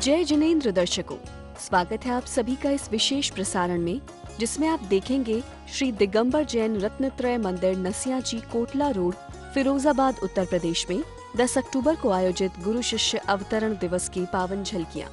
जय जिनेंद्र दर्शकों, स्वागत है आप सभी का इस विशेष प्रसारण में, जिसमें आप देखेंगे श्री दिगंबर जैन रत्नत्रय मंदिर नसियाजी कोटला रोड, फिरोजाबाद, उत्तर प्रदेश में 10 अक्टूबर को आयोजित गुरु शिष्य अवतरण दिवस की पावन झलकियां।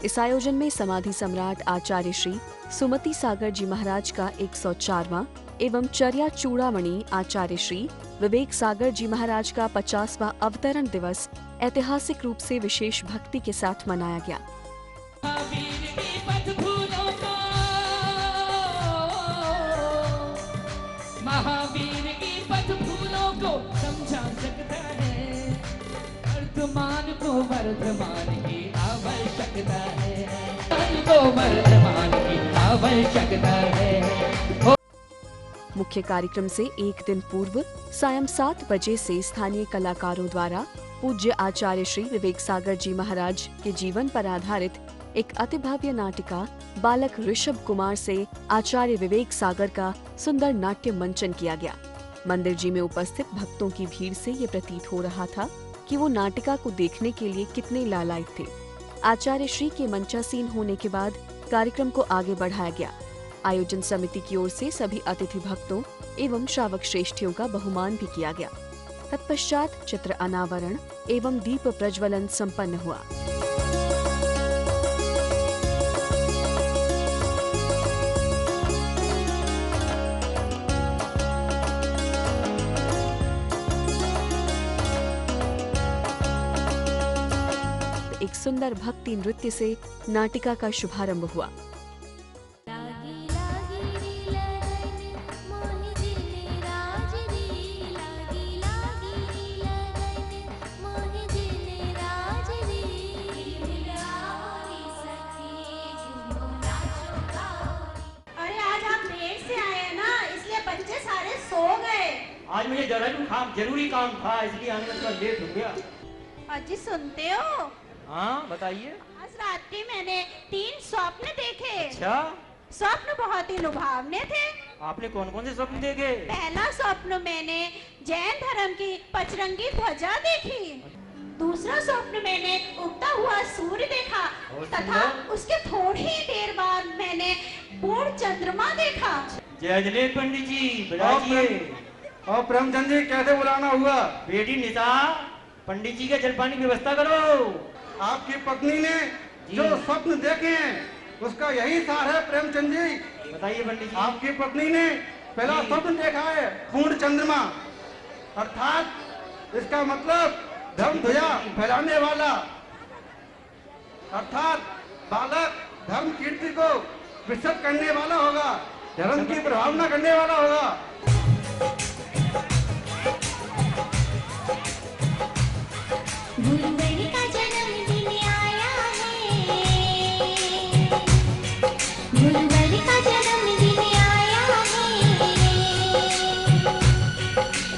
इस आयोजन में समाधि सम्राट आचार्य श्री सुमति सागर जी महाराज का 104वां एवं चर्या चूड़ामणि आचार्य श्री विवेक सागर जी महाराज का 50वां अवतरण दिवस ऐतिहासिक रूप से विशेष भक्ति के साथ मनाया गया। महावीर की पथ फूलों को समझा सकता है, वर्तमान को वर्तमान की आवश्यकता है, को वर्तमान की आवश्यकता है। मुख्य कार्यक्रम से एक दिन पूर्व सायं 7 बजे से स्थानीय कलाकारों द्वारा पूज्य आचार्य श्री विवेक सागर जी महाराज के जीवन पर आधारित एक अतिभव्य नाटिका बालक ऋषभ कुमार से आचार्य विवेक सागर का सुंदर नाट्य मंचन किया गया। मंदिर जी में उपस्थित भक्तों की भीड़ से ये प्रतीत हो रहा था कि वो नाटिका को देखने के लिए कितने लालायित थे। आचार्य श्री के मंचासीन होने के बाद कार्यक्रम को आगे बढ़ाया गया। आयोजन समिति की ओर से सभी अतिथि भक्तों एवं श्रावक श्रेष्ठियों का बहुमान भी किया गया। तत्पश्चात चित्र अनावरण एवं दीप प्रज्वलन संपन्न हुआ। एक सुंदर भक्ति नृत्य से नाटिका का शुभारंभ हुआ। आज मुझे जरूरी काम था, इसलिए आने में थोड़ा लेट हो गया। अजी सुनते हो? हाँ बताइए। आज रात के मैंने 3 स्वप्न देखे। अच्छा? स्वप्न बहुत ही लुभावने थे। आपने कौन कौन से स्वप्न देखे? पहला स्वप्न मैंने जैन धर्म की पचरंगी ध्वजा देखी। दूसरा स्वप्न मैंने उगता हुआ सूर्य देखा तथा उसके थोड़ी ही देर बाद मैंने पूर्ण चंद्रमा देखा। जय जले पंडित जी, बताइए। और प्रेमचंद जी कैसे बुलाना हुआ? बेटी निशा, पंडित जी के जलपान की व्यवस्था करो। आपकी पत्नी ने जो स्वप्न देखे हैं उसका यही सार है प्रेमचंद जी। बताइए पंडित जी। आपकी पत्नी ने पहला स्वप्न देखा है पूर्ण चंद्रमा, अर्थात इसका मतलब धर्म ध्वजा फैलाने वाला, अर्थात बालक धर्म कीर्ति को विस्तृत करने वाला होगा, धर्म की प्रभावना करने वाला होगा। गुरुवेणी का जन्मदिन आया है, गुरुवेणी का जन्मदिन आया है,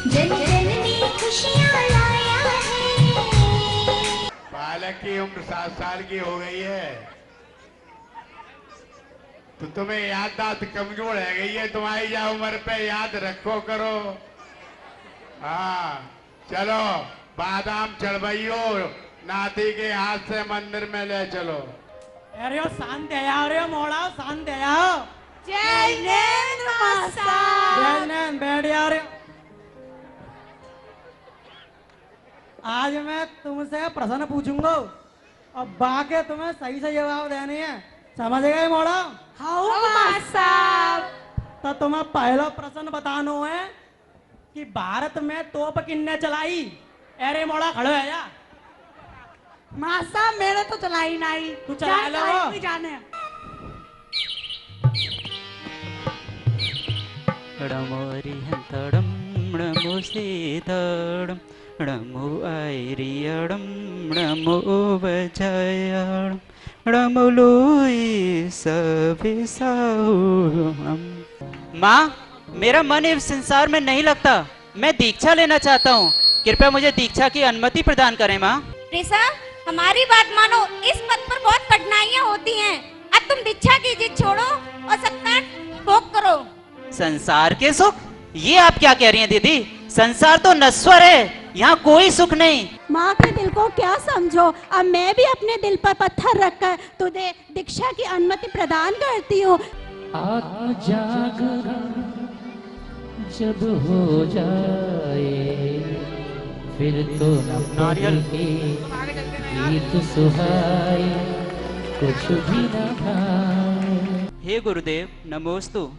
जन जन में खुशियाँ लाया है। बालक की उम्र 7 साल की हो गई है तो तुम्हें याददाश्त कमजोर है गई है। तुम्हारी या उम्र पे याद रखो करो। हाँ चलो, बादाम चढ़वाइयो, नाती के हाथ से मंदिर में ले चलो। अरे शांत है मोड़ा, शांत है। जैनेन्द्र मासा। जैनेन्द्र बैठ यार। आज मैं तुमसे प्रश्न पूछूंगा और बाकी तुम्हें सही से जवाब देने हैं, समझ गए मोड़ा? हाँ साहब। तो तुम्हें पहला प्रश्न बताना है कि भारत में तोप किन्ने चलाई? अरे मोड़ा खड़ो है या? मासा मेरे तो चलाई नहीं। तू चला लो। जाने। डमोरी हंतड़म डमो सीतड़म डमो आयरियड़म डमो बजायड़म डमो लोई सविसाउम। माँ, मेरा मन इस संसार में नहीं लगता, मैं दीक्षा लेना चाहता हूँ, कृपया मुझे दीक्षा की अनुमति प्रदान करें। माँ ऋषभ, हमारी बात मानो, इस पद पर बहुत कठिनाइयाँ होती हैं। अब तुम दीक्षा की जिद छोड़ो और सत्कार भोग करो। संसार के सुख? ये आप क्या कह रही हैं दीदी? संसार तो नश्वर है, यहाँ कोई सुख नहीं। माँ के दिल को क्या समझो। अब मैं भी अपने दिल पर पत्थर रखकर तुझे दीक्षा की अनुमति प्रदान करती हूँ। आत्म जागरण जब हो जाए फिर तो नारियल के गीत सुहाए कुछ भी न भाए। हे गुरुदेव नमोस्तु।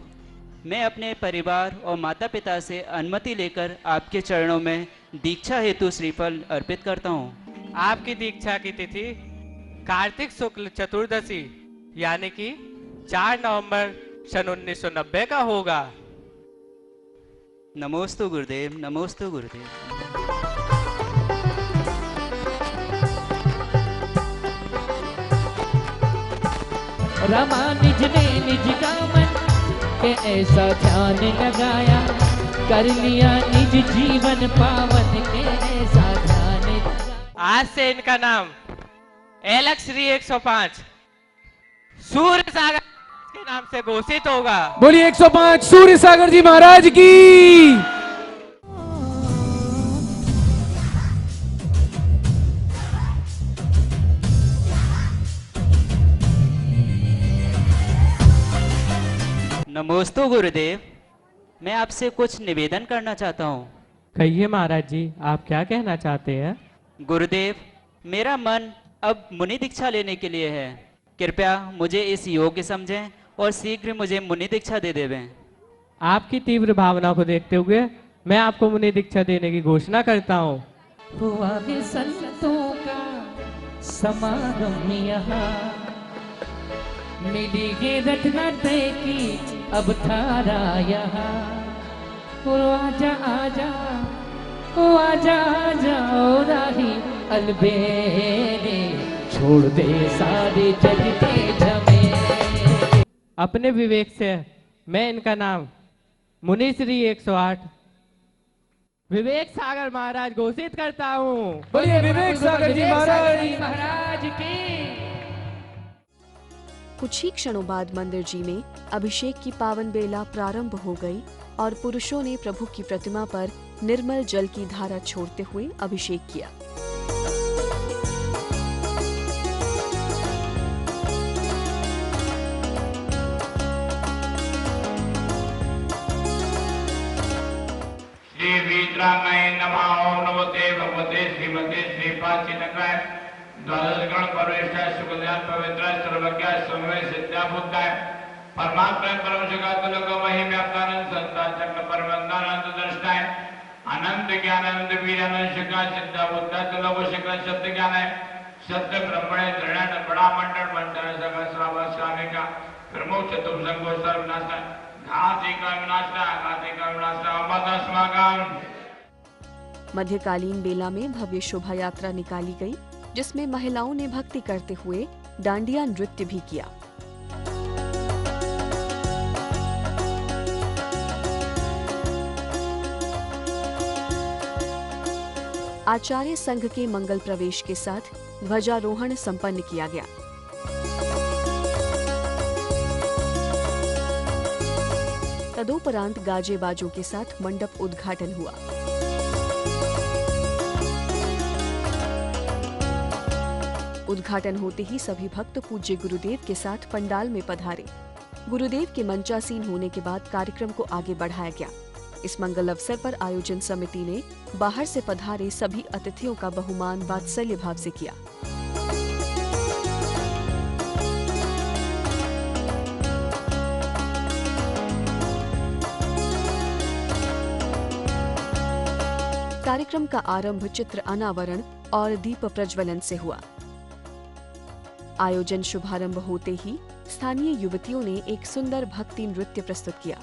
मैं अपने परिवार और माता पिता से अनुमति लेकर आपके चरणों में दीक्षा हेतु श्रीफल अर्पित करता हूँ। आपकी दीक्षा की तिथि कार्तिक शुक्ल चतुर्दशी यानी कि 4 नवंबर सन 1990 का होगा। नमोस्तु गुरुदेव नमोस्तु गुरुदेव। रमा निज ने निज का मन के ऐसा ध्यान लगाया कर लिया निज जीवन पावन के ऐसा ध्यान। आज से इनका नाम एलेक्स श्री 105 सूर्य सागर के नाम से घोषित होगा। बोलिए 105 सूर्य सागर जी महाराज की। नमोस्तु गुरुदेव। मैं आपसे कुछ निवेदन करना चाहता हूँ। कहिए महाराज जी, आप क्या कहना चाहते हैं? गुरुदेव मेरा मन अब मुनि दीक्षा लेने के लिए है। कृपया मुझे इस योग्य समझें और शीघ्र मुझे मुनि दीक्षा दे देवें। आपकी तीव्र भावना को देखते हुए मैं आपको मुनि दीक्षा देने की घोषणा करता हूँ। हुआ है संतों का समागम यहाँ मिली है रटना तय की अब थारा यहाँ। ओ आजा आजा ओ आजा आजा ओ राही अलबेरे छोड़ दे सारे जग के झमेले। अपने विवेक से मैं इनका नाम मुनि श्री 108 विवेक सागर महाराज घोषित करता हूँ। बोलिए विवेक सागर जी महाराज की। कुछ ही क्षणों बाद मंदिर जी में अभिषेक की पावन बेला प्रारंभ हो गई और पुरुषों ने प्रभु की प्रतिमा पर निर्मल जल की धारा छोड़ते हुए अभिषेक किया। श्री वीतरामय नमः। नमोते भगवते श्रीमते श्रीपाचिनकाय द्वादश गण परमेष्ठ सुकल्याण पवित्र सर्वज्ञ समय सिद्धा बुद्धाय परमात्मा परम जगत लोक महिम व्याप्तानंद संता चक्र परमंदानंद दर्शनाय अनंत ज्ञानंद वीरानंद शिखा सिद्धा बुद्धा तुलभ शिखर सत्य ज्ञान है सत्य ब्रह्मणे दृढ़ बड़ा मंडल मंडल सगा श्रावण स्वामी का प्रमुख चतुर्थ संगो सर्वनाश घाति का विनाशना अम्बादास्मागम। मध्यकालीन बेला में भव्य शोभा यात्रा निकाली गई जिसमें महिलाओं ने भक्ति करते हुए डांडिया नृत्य भी किया। आचार्य संघ के मंगल प्रवेश के साथ ध्वजारोहण संपन्न किया गया। तदोपरांत गाजे बाजों के साथ मंडप उद्घाटन हुआ। उद्घाटन होते ही सभी भक्त पूज्य गुरुदेव के साथ पंडाल में पधारे। गुरुदेव के मंचासीन होने के बाद कार्यक्रम को आगे बढ़ाया गया। इस मंगल अवसर पर आयोजन समिति ने बाहर से पधारे सभी अतिथियों का बहुमान वात्सल्य भाव से किया। कार्यक्रम का आरंभ चित्र अनावरण और दीप प्रज्वलन से हुआ। आयोजन शुभारंभ होते ही स्थानीय युवतियों ने एक सुंदर भक्ति नृत्य प्रस्तुत किया।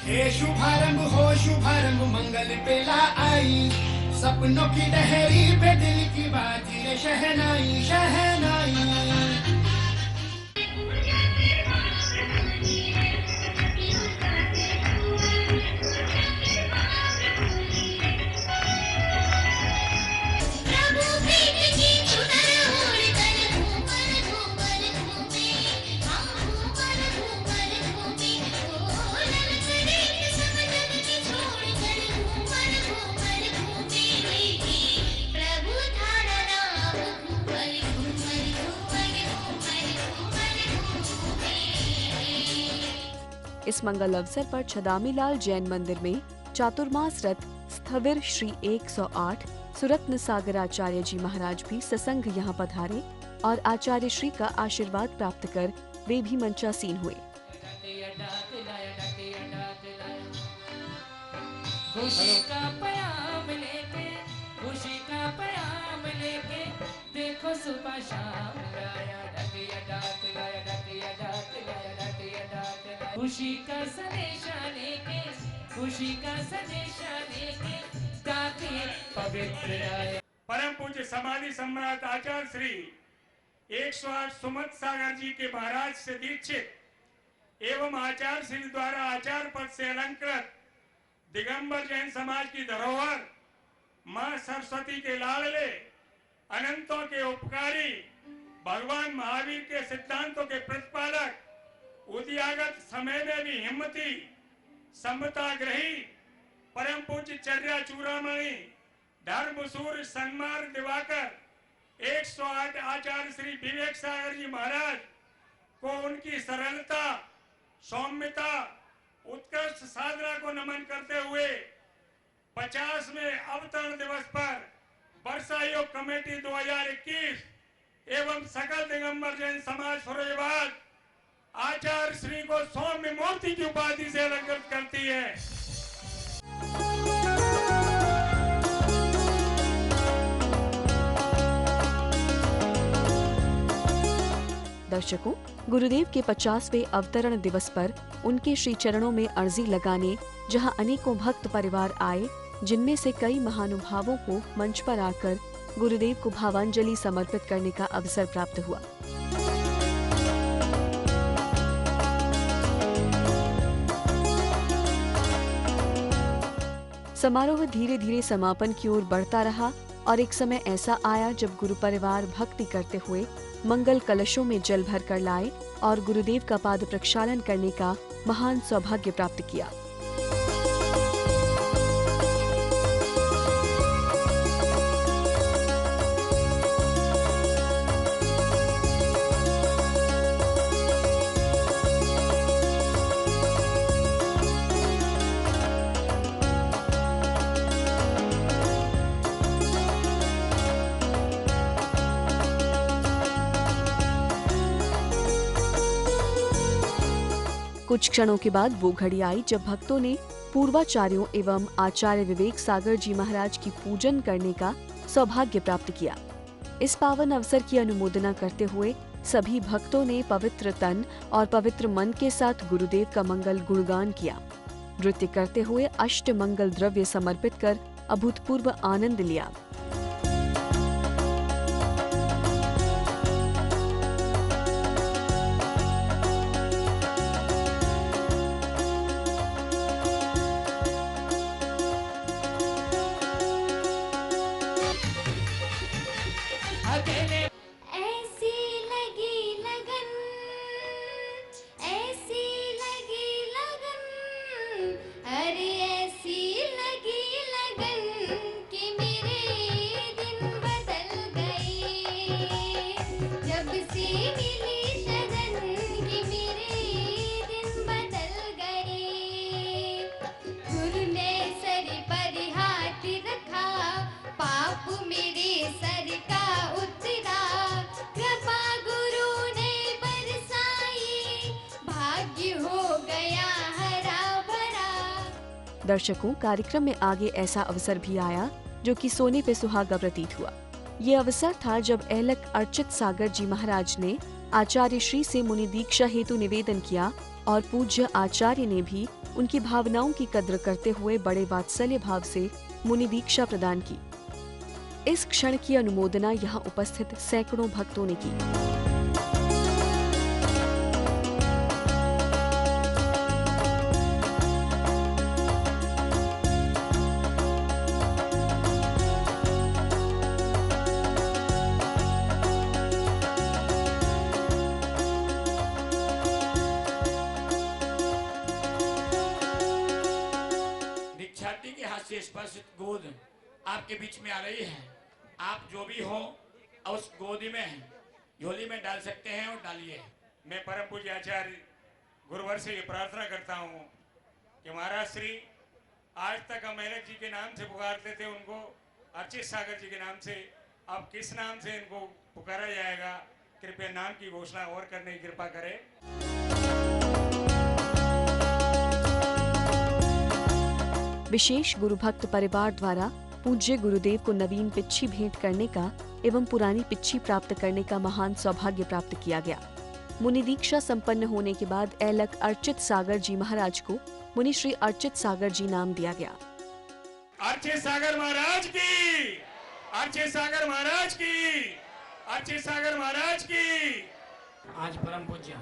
हे शुभारंभ हो शुभारंभ मंगल बेला आई सपनों की लहरी पे दिल की बाजी रे शहनाई शहनाई। प्रभु इस मंगल अवसर पर छदामीलाल जैन मंदिर में चातुर्मास रथ स्थविर श्री 108 सुरत्न सागर आचार्य जी महाराज भी ससंग यहाँ पधारे और आचार्य श्री का आशीर्वाद प्राप्त कर वे भी मंचासीन हुए। खुशी का पयाम लेके, खुशी का पयाम लेके, देखो सुबह शाम लाया डकिया डाक लाया, डकिया डाक लाया, डकिया डाक लाया। खुशी का संदेशा लेके, खुशी का संदेशा लेके, डाकिए पवित्र आया। परम पूज्य समाधि सम्राट आचार्य श्री 108 सुमत सागर जी के महाराज से दीक्षित एवं आचार्य श्री द्वारा आचार्य पद से अलंकृत दिगंबर जैन समाज की धरोहर मां सरस्वती के लाडले अनंतों के उपकारी भगवान महावीर के सिद्धांतों के प्रतिपादक उद्यागत समय में भी हिम्मती समताग्रही परम पूज्य चर्या चूड़ामणि धर्मसूर सन्मार्ग दिवाकर 108 आचार्य श्री विवेक सागर जी महाराज को उनकी सरलता, सौम्यता, उत्कृष्ट साधना को नमन करते हुए 50वें अवतरण दिवस पर वर्षा योग कमेटी 2021 एवं सकल दिगंबर जैन समाज फरोजाबाद आचार्य श्री को सौम्य मूर्ति की उपाधि से अलंकृत करती है। दर्शकों, गुरुदेव के 50वें अवतरण दिवस पर उनके श्री चरणों में अर्जी लगाने जहां अनेकों भक्त परिवार आए, जिनमें से कई महानुभावों को मंच पर आकर गुरुदेव को भावांजलि समर्पित करने का अवसर प्राप्त हुआ। समारोह धीरे धीरे समापन की ओर बढ़ता रहा और एक समय ऐसा आया जब गुरु परिवार भक्ति करते हुए मंगल कलशों में जल भर कर लाए और गुरुदेव का पाद प्रक्षालन करने का महान सौभाग्य प्राप्त किया। कुछ क्षणों के बाद वो घड़ी आई जब भक्तों ने पूर्वाचार्यों एवं आचार्य विवेक सागर जी महाराज की पूजन करने का सौभाग्य प्राप्त किया। इस पावन अवसर की अनुमोदना करते हुए सभी भक्तों ने पवित्र तन और पवित्र मन के साथ गुरुदेव का मंगल गुणगान किया। नृत्य करते हुए अष्ट मंगल द्रव्य समर्पित कर अभूतपूर्व आनंद लिया। दर्शकों, कार्यक्रम में आगे ऐसा अवसर भी आया जो कि सोने पे सुहागा प्रतीत हुआ। ये अवसर था जब ऐलक अर्चित सागर जी महाराज ने आचार्य श्री से मुनि दीक्षा हेतु निवेदन किया और पूज्य आचार्य ने भी उनकी भावनाओं की कद्र करते हुए बड़े वात्सल्य भाव से मुनि दीक्षा प्रदान की। इस क्षण की अनुमोदना यहाँ उपस्थित सैकड़ों भक्तों ने की। स्पर्शित गोद आपके बीच में आ रही है। आप जो भी हो उस गोदी में झोली में डाल सकते हैं और डालिए। मैं परम पूज्य आचार्य गुरुवर से ये प्रार्थना करता हूँ कि महाराज श्री आज तक हम मेलक जी के नाम से पुकारते थे उनको अर्चित सागर जी के नाम से, अब किस नाम से इनको पुकारा जाएगा, कृपया नाम की घोषणा और करने की कृपा करें। विशेष गुरुभक्त परिवार द्वारा पूज्य गुरुदेव को नवीन पिच्छी भेंट करने का एवं पुरानी पिच्छी प्राप्त करने का महान सौभाग्य प्राप्त किया गया। मुनि दीक्षा संपन्न होने के बाद ऐलक अर्चित सागर जी महाराज को मुनि श्री अर्चित सागर जी नाम दिया गया। अर्चित सागर महाराज की, अर्चित सागर महाराज की, अर्चित सागर महाराज की। आज परम पूज्य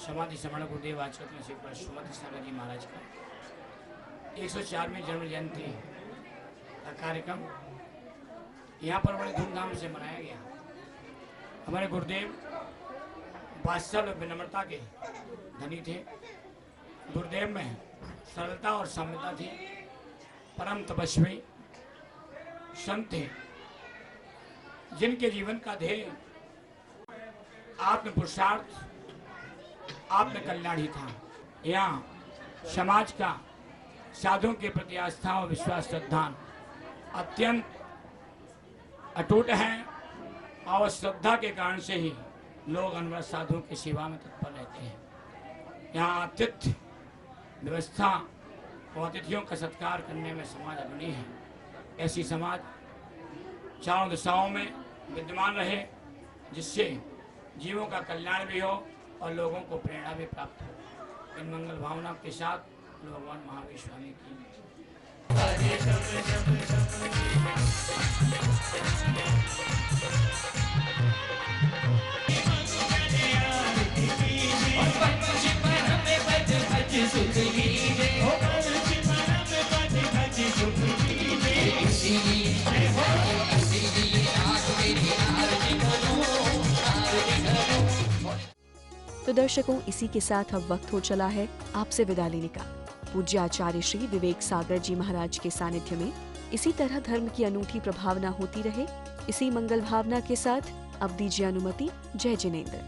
समाधि समण गुरुदेव आचार्य श्री सुमति सागर जी महाराज का 104वें जन्म जयंती का कार्यक्रम यहाँ पर बड़े धूमधाम से मनाया गया। हमारे गुरुदेव वात्सल्य और विनम्रता के धनी थे। गुरुदेव में सरलता और साम्यता थी। परम तपस्वी संत थे जिनके जीवन का ध्येय आत्म पुरुषार्थ, आत्म कल्याण ही था। यहाँ समाज का साधुओं के प्रति आस्था और विश्वास श्रद्धा अत्यंत अटूट है और श्रद्धा के कारण से ही लोग अनवरत साधुओं की सेवा में तत्पर रहते हैं। यहाँ आतिथ्य व्यवस्था और अतिथियों का सत्कार करने में समाज अग्रणी है। ऐसी समाज चारों दिशाओं में विद्यमान रहे, जिससे जीवों का कल्याण भी हो और लोगों को प्रेरणा भी प्राप्त हो। इन मंगल भावना के साथ भगवान महावीर स्वामी की तो दर्शकों, इसी के साथ अब वक्त हो चला है आपसे विदा लेने का। पूज्य आचार्य श्री विवेक सागर जी महाराज के सानिध्य में इसी तरह धर्म की अनूठी प्रभावना होती रहे, इसी मंगल भावना के साथ अब दीजिए अनुमति। जय जिनेंद्र।